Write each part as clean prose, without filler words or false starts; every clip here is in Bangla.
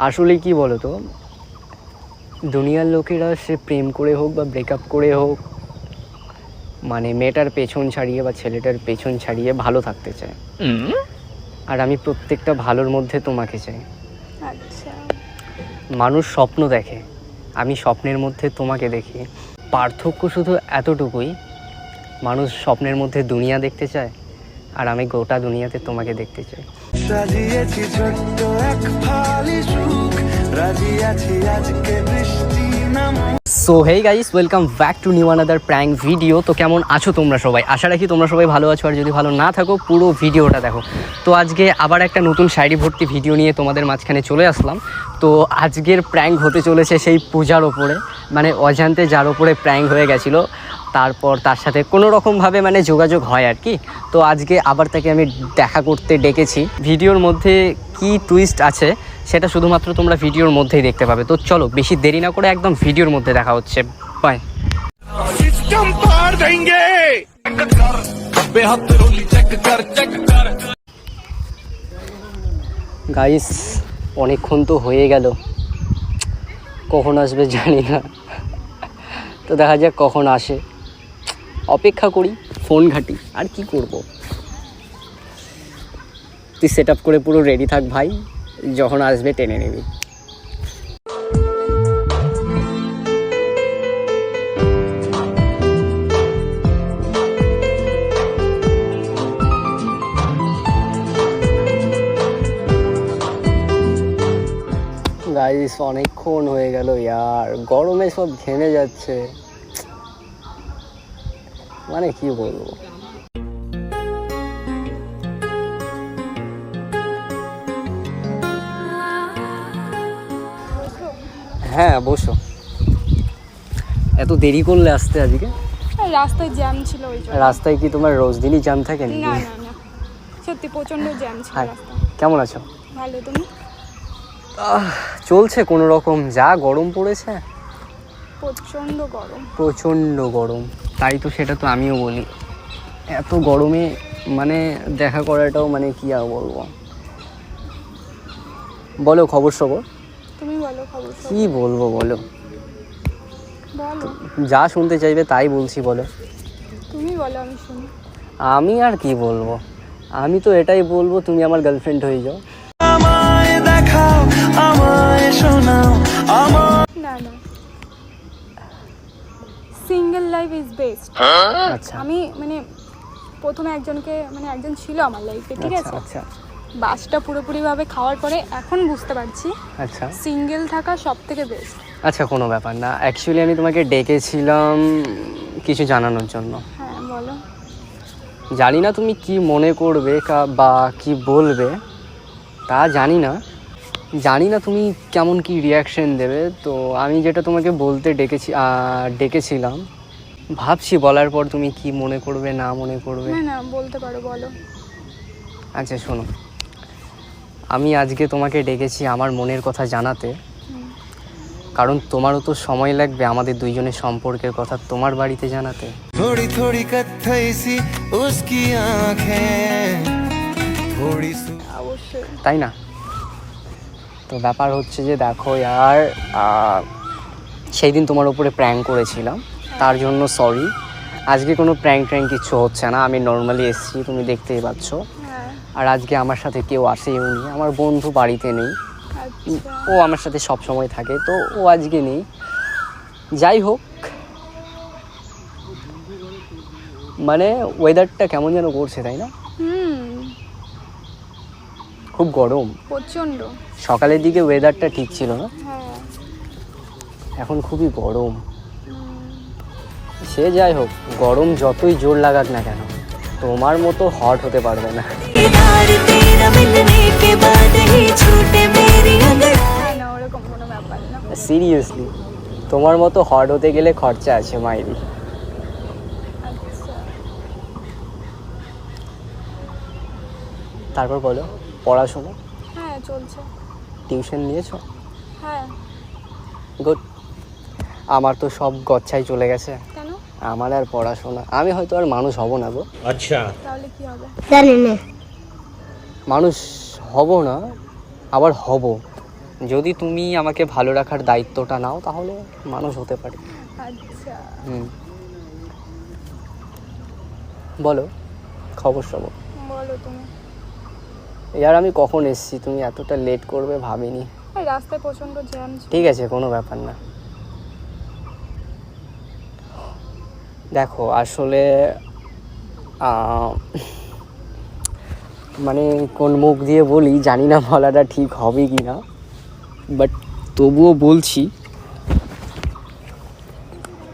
আসলে কি বলো তো, দুনিয়ার লোকেরা সে প্রেম করে হোক বা ব্রেকআপ করে হোক, মানে মেয়েটার পেছন ছাড়িয়ে বা ছেলেটার পেছন ছাড়িয়ে ভালো থাকতে চায়। আর আমি প্রত্যেকটা ভালোর মধ্যে তোমাকে চাই। আচ্ছা, মানুষ স্বপ্ন দেখে, আমি স্বপ্নের মধ্যে তোমাকে দেখি। পার্থক্য শুধু এতটুকুই, মানুষ স্বপ্নের মধ্যে দুনিয়া দেখতে চায় আর আমি গোটা দুনিয়াতে তোমাকে দেখতে চাই। সাজিয়েছি ছোট্ট এক ফালি সুখ, রাজি আছি আজকে বৃষ্টি নামো। So hey guys, welcome back to new another prank video. তো কেমন আছো তোমরা সবাই? আশা রাখি তোমরা সবাই ভালো আছো, আর যদি ভালো না থাকো পুরো ভিডিওটা দেখো। তো আজকে আবার একটা নতুন শায়রি ভর্তি ভিডিও নিয়ে তোমাদের মাঝখানে চলে আসলাম। তো আজকের প্র্যাঙ্ক হতে চলেছে সেই পূজার ওপরে, মানে অজান্তে যার ওপরে প্র্যাঙ্ক হয়ে গেছিলো, তারপর তার সাথে কোনো রকমভাবে মানে যোগাযোগ হয় আর কি। তো আজকে আবার তাকে আমি দেখা করতে ডেকেছি। ভিডিওর মধ্যে কি টুইস্ট আছে সেটা শুধুমাত্র তোমরা ভিডিওর মধ্যেই দেখতে পাবে। তো চলো বেশি দেরি না করে একদম ভিডিওর মধ্যে দেখা হচ্ছে। বাই। গাইস, অনেকক্ষণ তো হয়ে গেল, কখন আসবে জানি না। তো দেখা যাক কখন আসে, অপেক্ষা করি, ফোন ঘাঁটি, আর কি করব। তুই সেট আপ করে পুরো রেডি থাক ভাই, যখন আসবে টেনে নিবি। গাইস, অনেকক্ষণ হয়ে গেল ইয়ার, গরমে সব ঘেমে যাচ্ছে, মানে কি বলবো। হ্যাঁ বসো। এত দেরি করলে আসতে আজকে? রাস্তায় জ্যাম ছিল ওই জন্য। রাস্তায় কি তোমার রোজ দিনই জ্যাম থাকে নাকি? না না না, সত্যি প্রচন্ড জ্যাম ছিল রাস্তায়। কেমন আছো? ভালো, তুমি? চলছে কোনো রকম, যা গরম পড়েছে, প্রচন্ড গরম। প্রচণ্ড গরম। তাই তো, সেটা তো আমিও বলি, এত গরমে মানে দেখা করাটাও মানে কি আর বলবো। বলো খবর সবর। তুমি বলো খবর সব। কি বলবো বলো, বলো, যা শুনতে চাইবে তাই বলছি, বলো। তুমি বলো, আমি শুনি। আমি আর কি বলবো, আমি তো এটাই বলবো তুমি আমার গার্লফ্রেন্ড হয়ে যাও। আমায় দেখাও, আমায় শোনাও, না না, সিঙ্গেল লাইফ ইজ বেস্ট। আচ্ছা আমি মানে প্রথমে একজন ছিল আমার লাইফে, ঠিক আছে? আচ্ছা বাসটা পুরোপুরিভাবে খাওয়ার পরে এখন বুঝতে পারছি আচ্ছা সিঙ্গেল থাকা সব থেকে বেস্ট। আচ্ছা, কোনো ব্যাপার না। অ্যাকচুয়ালি আমি তোমাকে ডেকেছিলাম কিছু জানানোর জন্য। হ্যাঁ বলো। জানি না তুমি কি মনে করবে বা কি বলবে, তা জানি না তুমি কেমন কি রিয়াকশন দেবে। তো আমি যেটা তোমাকে বলতে ডেকেছিলাম, ভাবছি বলার পর তুমি কি মনে করবে না মনে করবে। না না, বলতে পারো, বলো। আচ্ছা শোনো, আমি আজকে তোমাকে ডেকেছি আমার মনের কথা জানাতে, কারণ তোমারও তো সময় লাগবে আমাদের দুইজনের সম্পর্কের কথা তোমার বাড়িতে জানাতে। थोड़ी थोड़ी कत्थई सी उसकी आंखें, थोड़ी অবশ্যই। তাই না? তো ব্যাপার হচ্ছে যে দেখো यार, সেই দিন তোমার উপরে প্র্যাঙ্ক করেছিলাম, তার জন্য সরি। আজকে কোনো প্র্যাঙ্ক কিছু হচ্ছে না, আমি নর্মালি এসেছি, তুমি দেখতেই পাচ্ছ। হ্যাঁ। আর আজকে আমার সাথে কেউ আসেও নি, আমার বন্ধু বাড়িতে নেই, আচ্ছা। ও আমার সাথে সব সময় থাকে, তো ও আজকে নেই। যাই হোক, মানে ওয়েদারটা কেমন যেন করছে, তাই না? খুব গরম, প্রচন্ড। সকালের দিকে ওয়েদারটা ঠিক ছিল না, হ্যাঁ। এখন খুবই গরম। সে যাই হোক, গরম যতই জোর লাগাক না কেন, তোমার মতো হট হতে পারবে না। না, ওরকম কোনো ব্যাপার না। সিরিয়াসলি, তোমার মতো হট হতে গেলে খরচা আছে মাইরি। আচ্ছা। তারপর বলো, পড়াশোনা? হ্যাঁ চলছে। টিউশন নিয়েছো? হ্যাঁ। গুড। আমার তো সব গচ্ছাই চলে গেছে, কেন? আমার আর পড়াশোনা, আমি হয়তো আর মানুষ হব না গো। আচ্ছা, তাহলে কি হবে? মানুষ হব না, আবার হব, যদি তুমি আমাকে ভালো রাখার দায়িত্বটা নাও তাহলে মানুষ হতে পারে। আচ্ছা, বলো খবর সবর। বলো তুমি। ইয়ার আমি কখন এসেছি, তুমি এতটা লেট করবে ভাবিনি। এই রাস্তায় প্রচন্ড জ্যাম ছিল। ঠিক আছে, কোনো ব্যাপার না। দেখো আসলে মানে কোন মুখ দিয়ে বলি জানি না, বলাটা ঠিক হবে কি না, বাট তবুও বলছি।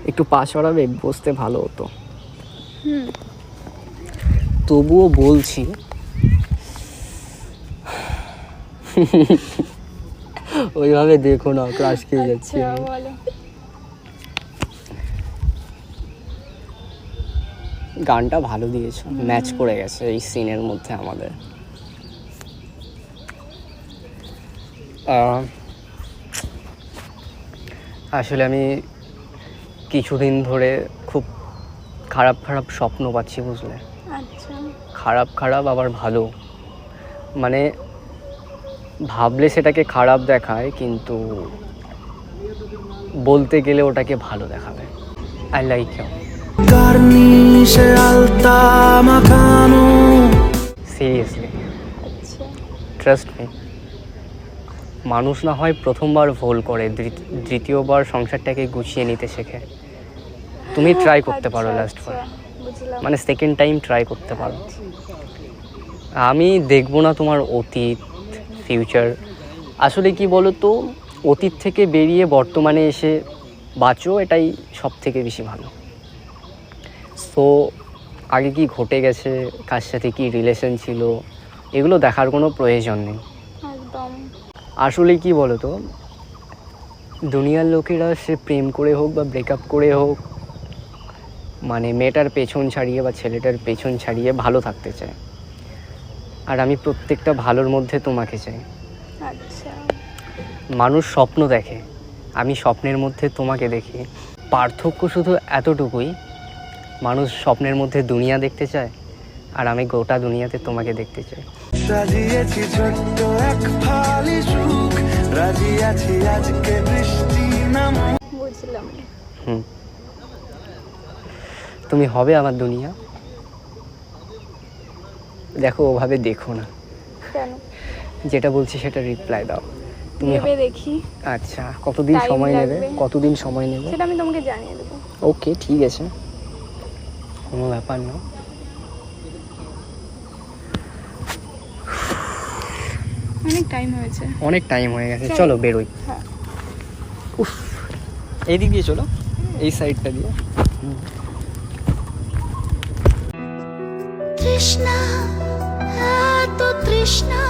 একটু পা সরাবে, বসতে ভালো হতো। তবুও বলছি ওইভাবে দেখো না, ক্রাশ খেয়ে যাচ্ছে। আচ্ছা, বলো। গানটা ভালো দিয়েছো, ম্যাচ করে গেছে এই সিনের মধ্যে আমাদের। আসলে আমি কিছুদিন ধরে খুব খারাপ খারাপ স্বপ্ন পাচ্ছি, বুঝলে? আচ্ছা, খারাপ খারাপ আবার ভালো, মানে ভাবলে সেটাকে খারাপ দেখায়, কিন্তু বলতে গেলে ওটাকে ভালো দেখাবে। I like you. কার্নিশে আলতা মাখানো। সিরিয়াসলি, আচ্ছা, ট্রাস্ট মি। মানুষ না হয় প্রথমবার ভুল করে, দ্বিতীয়বার সংসারটাকে গুছিয়ে নিতে শেখে। তুমি ট্রাই করতে পারো লাস্ট বার, বুঝলাম। মানে সেকেন্ড টাইম ট্রাই করতে পারো। আমি দেখবো না তোমার অতীত ফিউচার। আসলে কি বলো তো, অতীত থেকে বেরিয়ে বর্তমানে এসে বাঁচো, এটাই সব থেকে বেশি ভালো। সো আগে কি ঘটে গেছে, কার সাথে কি রিলেশন ছিল, এগুলো দেখার কোনো প্রয়োজন নেই। একদম। আসলে কি বলো তো, দুনিয়ার লোকেরা সে প্রেম করে হোক বা ব্রেকআপ করে হোক, মানে মেয়েটার পেছন ছাড়িয়ে বা ছেলেটার পেছন ছাড়িয়ে ভালো থাকতে চায়। আর আমি প্রত্যেকটা ভালোর মধ্যে তোমাকে চাই। আচ্ছা, মানুষ স্বপ্ন দেখে, আমি স্বপ্নের মধ্যে তোমাকে দেখি। পার্থক্য শুধু এতটুকুই, মানুষ স্বপ্নের মধ্যে দুনিয়া দেখতে চায়, আর আমি গোটা দুনিয়াতে তোমাকে দেখতে চাই। সাজিয়েছি ছোট্ট এক ফালি সুখ, রাজি আছি আজকে বৃষ্টি নাম। বুঝলাম। তুমি হবে আমার দুনিয়া। দেখো ওভাবে দেখো না, কেন? যেটা বলছি সেটা রিপ্লাই দাও। তুমি ভেবে দেখি। আচ্ছা, কতদিন Time সময় নেবে? লাগবে। কতদিন সময় নেবে? সেটা আমি তোমাকে জানিয়ে দেবো। ওকে, ঠিক আছে, কোনো ব্যাপার না। অনেক টাইম হয়েছে। অনেক টাইম হয়ে গেছে, চলো। চলো বেরোই। হ্যাঁ। উফ, এইদিক দিয়ে চলো, এই সাইডটা দিয়ে। তৃষ্ণা, এত তৃষ্ণা